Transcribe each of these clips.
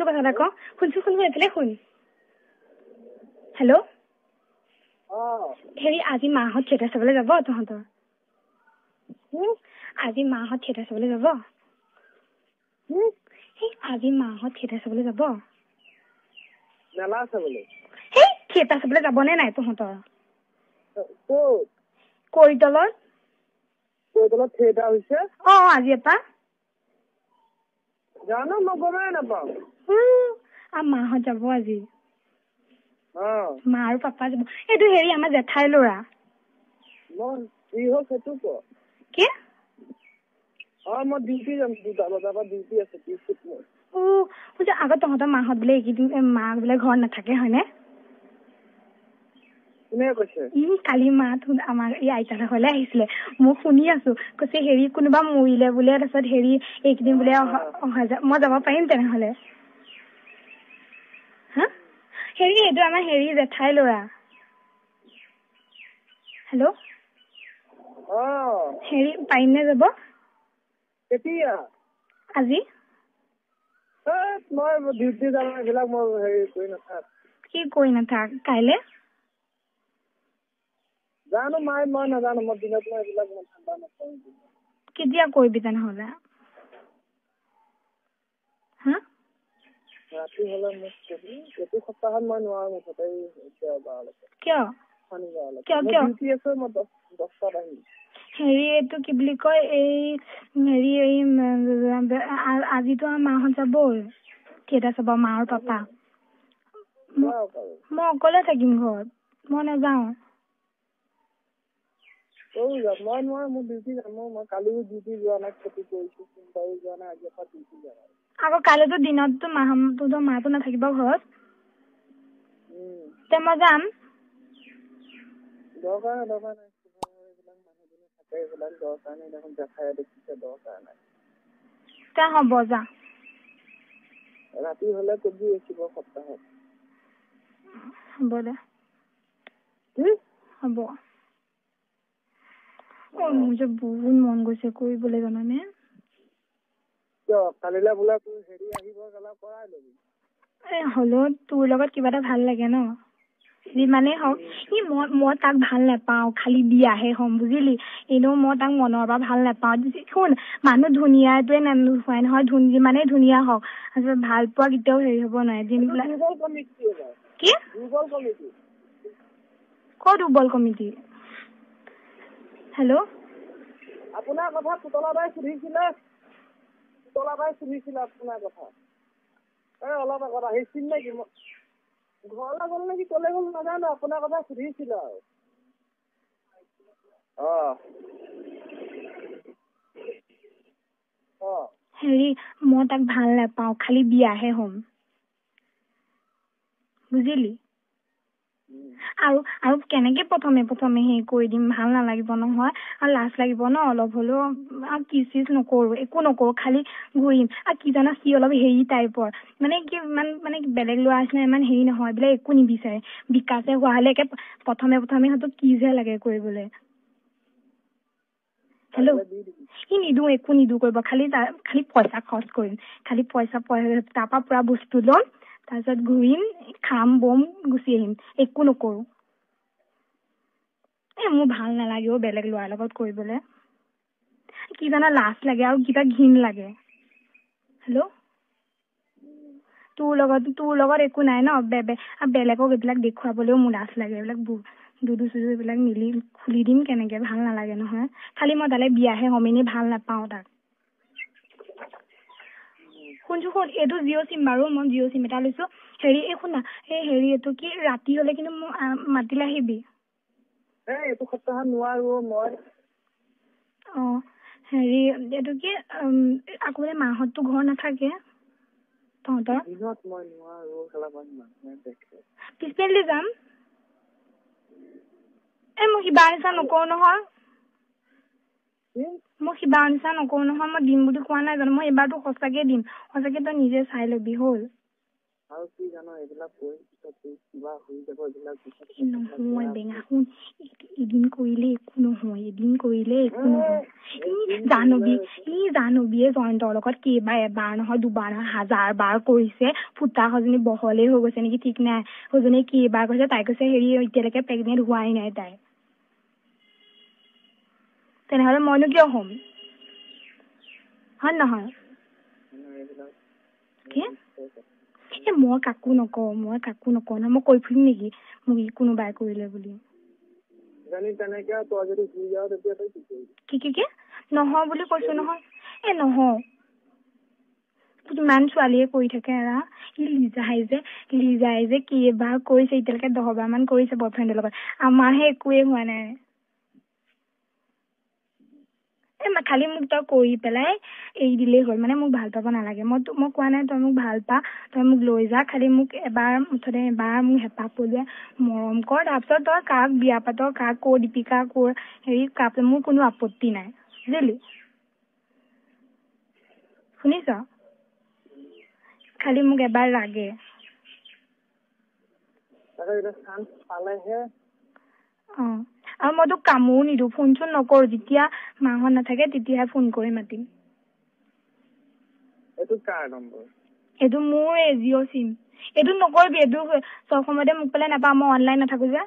কথা এটা কওঁ শুনছো এইফালে শুন হেল্ল' হেৰি আজি মাহঁত থিয়েটাৰ চাবলৈ যাব তহঁতৰ আজি মাহঁত থিয়েটাৰ চাবলৈ যাব আজি মাহঁত থিয়েটাৰ চাবলৈ যাব মেলা চাবলৈ সেই থিয়েটাৰ চাবলৈ যাবনে নাই তহঁতৰ কৰিতলত থিয়েটাৰ হৈছে আজি এটা জানো মই গমেই নাপাওঁ মাহঁত যাব আজি মা আৰু পাপা যাব এইটো হেৰি আমাৰ জেঠাই ল'ৰা কি মই ডিউটি যাম 2টা বজাৰ পৰা ডিউটি আছে আগত তহঁতৰ মাহঁত বোলে এইকেইদিন মাক বোলে ঘৰত নাথাকে হয়নে কোনে কৈছে কালি মাত আমাৰ এই আইতাহঁতৰ ঘৰলৈ আহিছিলে মই শুনি আছো কৈছে হেৰি কোনোবা মৰিলে বোলে তাৰপিছত হেৰি এইকেইদিন বোলে মই যাব পাৰিম তেনেহলে হেৰি এইটো আমাৰ হেৰি জেঠাই ল'ৰা হেল্ল' হেৰি পাৰিম নে যাব কেতিয়া আজি মই ডিউটি যাম এইবিলাক মই হেৰি কৰি নাথাক কি কৰি নাথাক কাইলে জানো মই নাজানো মই দিনত মই এইবিলাক ঠাণ্ডা নকৰো কেতিয়া কৰিবি তেনেহলে ৰাতি হলে মোক এইটো সপ্তাহত মই নোৱাৰো মুঠতে কিয় ডিউটি আছে মই 10টাত আহিম হেৰি এইটো কি বুলি কয় এই হেৰি এই আজিতো আমাৰ মাহঁত যাবই থিয়েটাৰ চাব মা আৰু পাপা মই অকলে থাকিম ঘৰত মই নাযাওঁ মই নোৱাৰো মোৰ ডিউটি যাম মই কালিও ডিউটি যোৱা নাই ক্ষতি কৰিছো সোমবাৰো যোৱা নাই আজিৰ পৰা ডিউটি যাম আকৌ কাইলৈতো দিনততো মাতো নাথাকিব ঘৰত তে মই যাম দৰকাৰ নাই এইবিলাক মানুহজনী থাকে এইবিলাক দৰকাৰ নাই দেখোন দেখাই দেখিছে দৰকাৰ নাই হ'ব যা ৰাতি হলে কবি আহিব সপ্তাহত হ'ব দে হ'ব মোৰ যে বহুত মন গৈছে কৰিবলৈ জানানে কালিলে বোলে তোৰ হেৰি আহিব গলা কৰাই লবি হ'লেও তোৰ লগত কিবা এটা ভাল লাগে ন যিমানেই হওক মই তাক ভাল নাপাওঁ খালি বিয়াহে হ'ম বুজিলি এনেও মই তাক মনৰ পৰা ভাল নাপাওঁ শুন মানুহ ধুনীয়াটোৱে নোহোৱাই নহয় যিমানেই ধুনীয়া হওক ভাল পোৱা কেতিয়াও হেৰি হ'ব নোৱাৰে কি ক'ত দুৰ্বল কমিটি হেল্ল' আপোনাৰ কথা পুতলাবাই সুধিছিলে আপোনাৰ কথা অলপ আগত আহিছিল নেকি ঘৰলৈ গ'ল নেকি কলে গ'ল নাজানো আপোনাৰ কথা সুধিছিলে আৰু হেৰি মই তাক ভাল নাপাওঁ খালি বিয়াহে হ'ম বুজিলি আৰু কেনেকে প্ৰথমে হেৰি কৰি দিম ভাল নালাগিব নহয় আৰু লাজ লাগিব ন অলপ হলেও কিছ নকৰো একো নকৰো খালি ঘূৰিম আৰু কি জানা সি অলপ হেৰি টাইপৰ মানে কি ইমান মানে বেলেগ ল'ৰা নিচিনা ইমান হেৰি নহয় বোলে একো নিবিচাৰে বিকাশে হোৱা হলে একে প্ৰথমে সিহঁতক কিহে লাগে কৰিবলৈ হেল্ল' সি একো নিদো কৰিব খালি পইচা খৰচ কৰিম খালি পইচা তাৰ পৰা পুৰা বস্তু ল'ম তাৰপিছত ঘূৰিম খাম বম গুচি আহিম একো নকৰো মোৰ ভাল নালাগে বেলেগ ল'ৰাৰ লগত কৰিবলৈ কি জানা লাজ লাগে আৰু কিবা ঘিণ লাগে হেল্ল' তোৰ লগত একো নাই ন বেলেগক এইবিলাক দেখুৱাবলৈও মোৰ লাজ লাগে এইবিলাক দুদু চুদু এইবিলাক মিলি খুলি দিম কেনেকে ভাল নালাগে নহয় খালি মই তালে বিয়াহে হ'ম এনেই ভাল নাপাওঁ তাক শুন এইটো জিঅ' চিম বাৰু মই জিঅ' চিম এটা লৈছো হেৰি শুনা এই হেৰি এইটো কি ৰাতি হলে কিন্তু মোক মাতিলে আহিবি এইটো সপ্তাহত নোৱাৰো মই হেৰি এইটো কি আকৌ মাহঁততো ঘৰ নাথাকে তহঁতৰ দিনত মই নোৱাৰো পিছবেলা যাম মই কিবা নিচিনা নকৰো নহয় মই দিম বুলি কোৱা নাই জানো মই এইবাৰতো সঁচাকে দিম সঁচাকে তই নিজে চাই লবি হ'ল আৰু কি জানো এইবিলাক কিবা হৈ যাব এইবিলাক নহয় বেঙা শুন এদিন কৰিলে একো নহয় এদিন কৰিলে একো নহয় জানবীয়ে জয়ন্তৰ লগত কেইবাৰ এবাৰ নহয় দুবাৰ নহয় 1000 বাৰ কৰিছে ফুটা সজনী বহলেই হৈ গৈছে নেকি ঠিক নাই সজনী কেইবাৰ কৈছে তাই কৈছে হেৰি এতিয়ালৈকে প্ৰেগনেন্ট হোৱাই নাই তাই তেনেহলে মইনো কিয় হ'ম হয় নহয় কি মই কাকো নকওঁ নহয় মই কৈ ফুৰিম নেকি মোক কোনোবাই কৰিলে বুলি কি নহয় বুলি কৈছো নহয় নহয় ইমান ছোৱালীয়ে কৰি থাকে এৰা লিজাই যে কেইবাৰ কৰিছে এতিয়ালৈকে 10 বাৰ মান কৰিছে বয়ফ্ৰেণ্ডৰ লগত আমাৰহে একোৱে হোৱা নাই খালি মোক তই কৰি পেলাই এৰি দিলেই হ'ল মানে মোক ভাল পাব নালাগে মই কোৱা নাই তই মোক ভাল পা তই মোক লৈ যা খালি মোক এবাৰ মোক হেঁপাহ পলোৱাই মৰম কৰ তাৰপিছত তই কাক বিয়া পাত কাক কৰ দীপিকা কৰ হেৰি কাপ মোৰ কোনো আপত্তি নাই বুজিলি শুনিছ খালি মোক এবাৰ লাগে আৰু মই তোক কামো নিদিওঁ ফোন চোন নকৰো যেতিয়া মাহঁত নাথাকে তেতিয়াহে ফোন কৰি মাতিম এইটো মোৰ জিঅ' চিম এইটো নকৰিবি এইটো চব সময়তে মোক পেলাই নাপাওঁ মই অনলাইন নাথাকো যে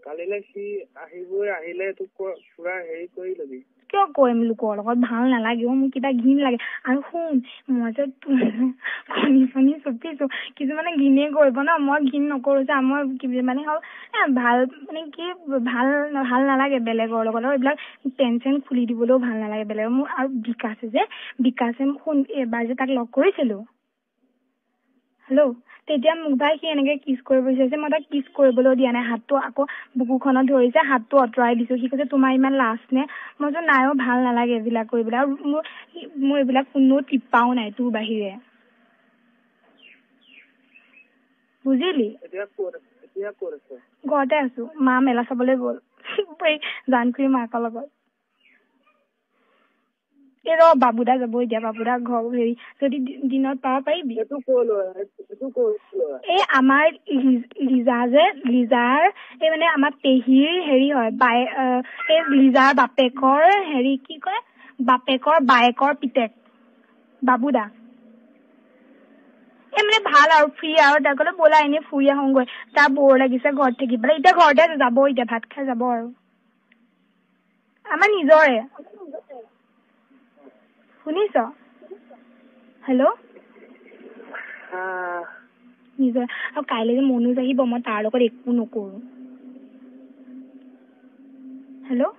কালিলৈ সি আহিলে তোক পুৰা হেৰি কৰি লবি কিয় কৰিম লোকৰ লগত ভাল নালাগে মোক কিবা ঘিণ লাগে আৰু শুন মই যে কণী চুপিছো কিছুমানে ঘিণে কৰিব ন মই ঘিণ নকৰো যে মই মানে হ'ল ভাল মানে কি ভাল নালাগে বেলেগৰ লগত আৰু এইবিলাক পেঞ্চন খুলি দিবলৈও ভাল নালাগে বেলেগৰ মোৰ আৰু বিকাশে শুন এবাৰ যে তাক লগ কৰিছিলো হেল্ল' তেতিয়া মোক বাই সি এনেকে কিছ কৰিব বিচাৰিছে মই তাক কিছ কৰিবলৈ দিয়া নাই হাতটো আকৌ বুকুখনত ধৰিছে হাতটো আঁতৰাই দিছো সি কৈছে তোমাৰ ইমান লাজ নে মই যে নাইও ভাল নালাগে এইবিলাক কৰিবলৈ আৰু মোৰ এইবিলাক কোনো টিপাও নাই তোৰ বাহিৰে বুজিলি ঘৰতে আছো মা মেলা চাবলৈ গ'ল জানকুৰি মাকৰ লগত এই বাবুদা যাব এতিয়া বাবুদা ঘৰ হেৰি যদি দিনত পাব পাৰিবি এই আমাৰ লিজাৰ এই মানে আমাৰ পেহীৰ হেৰি হয় এই লিজাৰ বাপেকৰ হেৰি কি কয় বাপেকৰ বায়েকৰ পিতেক বাবুদা এই মানে ভাল আৰু ফ্ৰী আৰু তাৰ ক'লে ব'লা এনেই ফুৰি আহোগৈ তাৰ বৰ লাগিছে ঘৰত থাকি পেলাই এতিয়া ঘৰতে যাব এতিয়া ভাত খাই যাব আৰু আমাৰ নিজৰে শুনিছ হেল্ল' নিজৰ আৰু কাইলৈ যে মনোজ আহিব মই তাৰ লগত একো নকৰো হেল্ল'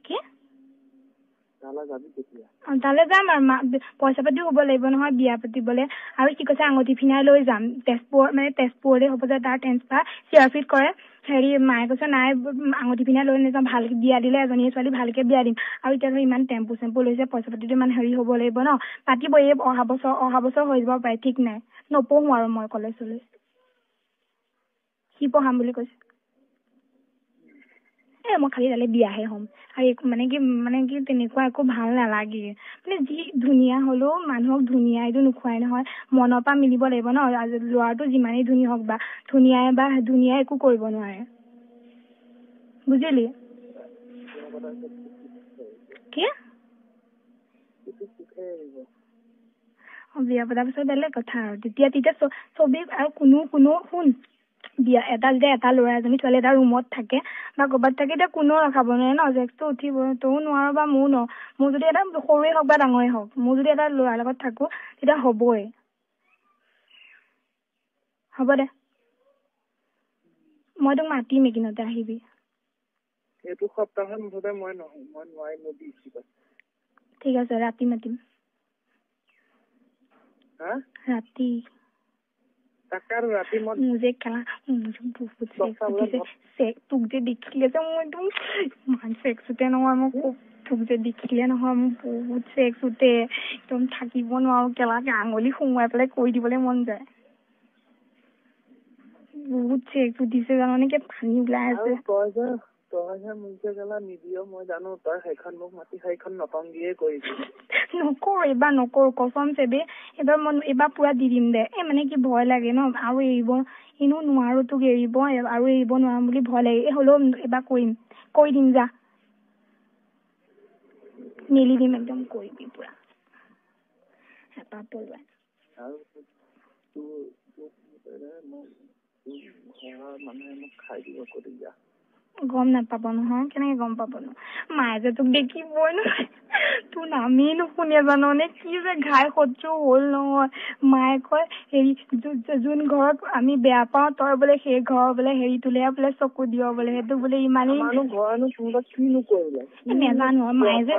কি তালৈ যাম আৰু পইচা পাতিও হ'ব লাগিব নহয় বিয়া পাতিবলৈ আৰু কি কৈছে আঙুঠি পিন্ধাই লৈ যাম তেজপুৰতে হ'ব যে তাৰ ট্ৰেন্সফাৰ চিআৰপিত কৰে হেৰি মায়ে কৈছে নাই আঙুঠি পিন্ধাই লৈ নাযাম ভালকে বিয়া দিলে এজনী ছোৱালী ভালকে বিয়া দিম আৰু এতিয়া ধৰ ইমান টেম্পু লৈছে পইচা পাতিটো ইমান হেৰি হ'ব লাগিব ন পাতিব এই অহা বছৰ হৈ যাব পাৰে ঠিক নাই নপঢ়ো আৰু মই কলেজ সি পঢ়াম বুলি কৈছে মই খালি তালে বিয়াহে হ'ম আৰু মানে কি তেনেকুৱা একো ভাল নালাগে মানে যি ধুনীয়া হলেও মানুহক ধুনীয়া এইটো নোখোৱাই নহয় মনৰ পৰা মিলিব লাগিব ন ল'ৰাটো যিমানেই ধুনীয়া হওক বা ধুনীয়াই একো কৰিব নোৱাৰে বুজিলি কি বিয়া পতাৰ পিছত বেলেগ কথা আৰু তেতিয়া চবেই আৰু কোনো শুন বিয়া এটা ল'ৰা এজনী ছোৱালী এটা ৰুমত থাকে বা ক'ৰবাত থাকে এতিয়া কোনেও ৰখাব নোৱাৰে ন জেক্সটো উঠিব তইও নোৱাৰ বা ময়ো নোৱাৰো মোৰ যদি এটা সৰুৱে হওক বা ডাঙৰে হওক মোৰ যদি এটা ল'ৰাৰ লগত থাকো তেতিয়া হ'বই হ'ব দে মই তোক মাতিম এইকিনতে আহিবি এইটো সপ্তাহত মুঠতে মই নোৱাৰিম ঠিক আছে ৰাতি মাতিম ৰাতি মোৰ যে খেলা বহুত তোক যে দেখিলে যে মোৰ একদম ইমান চেক্স উঠে নহয় মোক তোক যে দেখিলে নহয় মোৰ বহুত চেক্স উঠে একদম থাকিব নোৱাৰো কেলাকে আঙুলি সোমোৱাই পেলাই কৰি দিবলৈ মন যায় বহুত চেক্স উঠিছে জানানে কি পানী ওলাই আছে তইহে মোকে গেলা নিদিয় মই জানো তই সেইখন মোক মাতি সেইখন নটংগিয়ে কৰিবি নকৰো এইবাৰ নকৰো কচম চেবে এইবাৰ পুৰা দি দিম দে মানে কি ভয় লাগে ন আৰু এৰিব এনেও নোৱাৰো তোক এৰিব আৰু এৰিব নোৱাৰো বুলি ভয় লাগে হ'লেও এইবাৰ কৰিম কৰি দিম যা মেলি দিম একদম কৰিবি পুৰা হেঁপাহ পলোৱাই আৰু মানুহে মোক খাই দিব কৰি যা গম নাপাব নহয় কেনেকে গম পাব ন মায়ে যে তোক দেখিবই নহয় তোৰ নামেই নুশুনে জাননে কি যে ঘাই সহ্য হ'ল নহয় মায়ে কয় হেৰি যোন ঘৰত আমি বেয়া পাওঁ তই বোলে সেই ঘৰৰ বোলে হেৰি তোলে বোলে চকু দিয় বোলে সেইটো বোলে ইমানেই নেজানো মায়ে যে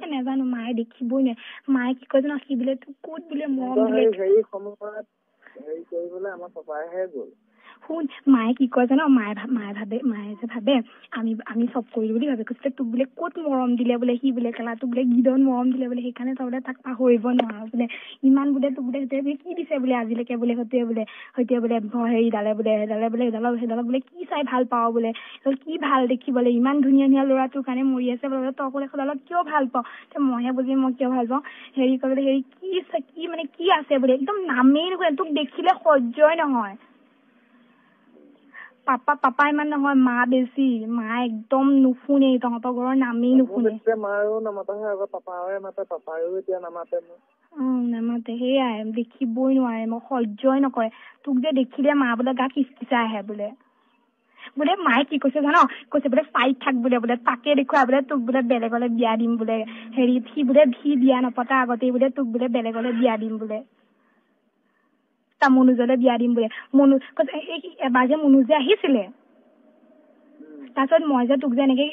নেজানো মায়ে দেখিবই নে মায়ে কি কয় জানো সি বোলে তোক ক'ত বোলে মৰম দিলে হেৰি সময়ত হেৰি কৰিবলৈ আমাৰ পাপাইহে গ'ল শুন মায়ে কি কয় জানো মায়ে যে ভাবে আমি চব কৰিলো বুলি ভাবে কৈছে তোক বোলে ক'ত মৰম দিলে বোলে সি বোলে কেলা তোক বোলে গিদন মৰম দিলে বোলে সেইকাৰণে তই বোলে তাক পাহৰিব নোৱাৰ বোলে ইমান বোলে তোক বোলে কি দিছে বোলে আজিলৈকে বোলে সৈতে বোলে হেৰিডালে বোলে সেইডালক বোলে কি চাই ভাল পাও বোলে তই কি ভাল দেখিবলৈ ইমান ধুনীয়া ধুনীয়া ল'ৰা তোৰ কাৰণে মৰি আছে বোলে তই বোলে সেইডালক কিয় ভাল পাওঁ মইহে বুজি মই কিয় ভাল পাওঁ হেৰি কৰিবলৈ হেৰি কি মানে কি আছে বোলে একদম নামেই নুশুনে তোক দেখিলে সহ্যই নহয় পাপা ইমান নহয় মা বেছি মা একদম নুশুনে তহঁতৰ ঘৰৰ নামেই নুশুনে মাৰো নামাতাহে আগত পাপাৰে মাতে পাপায়ো এতিয়া নামাতে মোক নামাতে সেয়াই দেখিবই নোৱাৰে মোক সহ্যই নকৰে তোক যে দেখিলে মা বোলে গা কিচকিচাই আহে বোলে মায়ে কি কৈছে জানো কৈছে বোলে চাই থাক বোলে তাকে দেখুৱাই বোলে তোক বোলে বেলেগলে বিয়া দিম বোলে হেৰি সি বিয়া নপতা আগতেই বোলে তোক বোলে বেলেগলে বিয়া দিম বোলে তা মনোজলে বিয়া দিম বোলে এবাৰ যে মনোজ যে আহিছিলে তাৰপিছত মই যে তোক যে এনেকে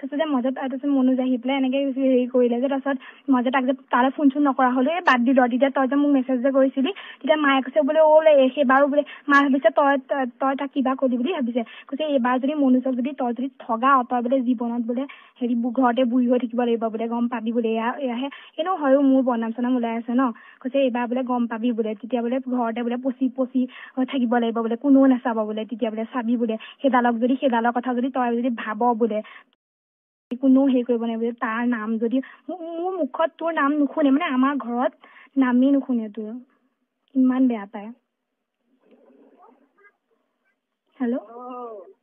তাৰপিছত মনোজ আহি পেলাই এনেকে হেৰি কৰিলে যে তাৰপিছত মই যে তাক যে তালে ফোন চোন নকৰা হলো বাদ দি তেতিয়া তই যে মোক মেছেজ যে কৰিছিলি তেতিয়া মায়ে কৈছে বোলে সেইবাৰো বোলে মায়ে ভাবিছে তই তাক কিবা কলি বুলি ভাবিছে কৈছে এইবাৰ যদি মনোজক যদি তই যদি ঠগা তই বোলে জীৱনত বোলে হেৰি ঘৰতে বুঢ়ী হৈ থাকিব লাগিব বোলে গম পাবি বোলে এয়াহে এনেও হয়ো মোৰ বনাম চনাম ওলাই আছে ন কৈছে এইবাৰ বোলে গম পাবি বোলে তেতিয়া বোলে ঘৰতে বোলে পচি থাকিব লাগিব বোলে কোনেও নাচাব বোলে তেতিয়া বোলে চাবি বোলে সেইডালৰ কথা যদি তই যদি ভাব বোলে কোনো হেৰি কৰিব নাই বোলে তাৰ নাম যদি মোৰ মুখত তোৰ নাম নুশুনে মানে আমাৰ ঘৰত নামেই নুশুনে তোৰ ইমান বেয়া পায় হেল্ল'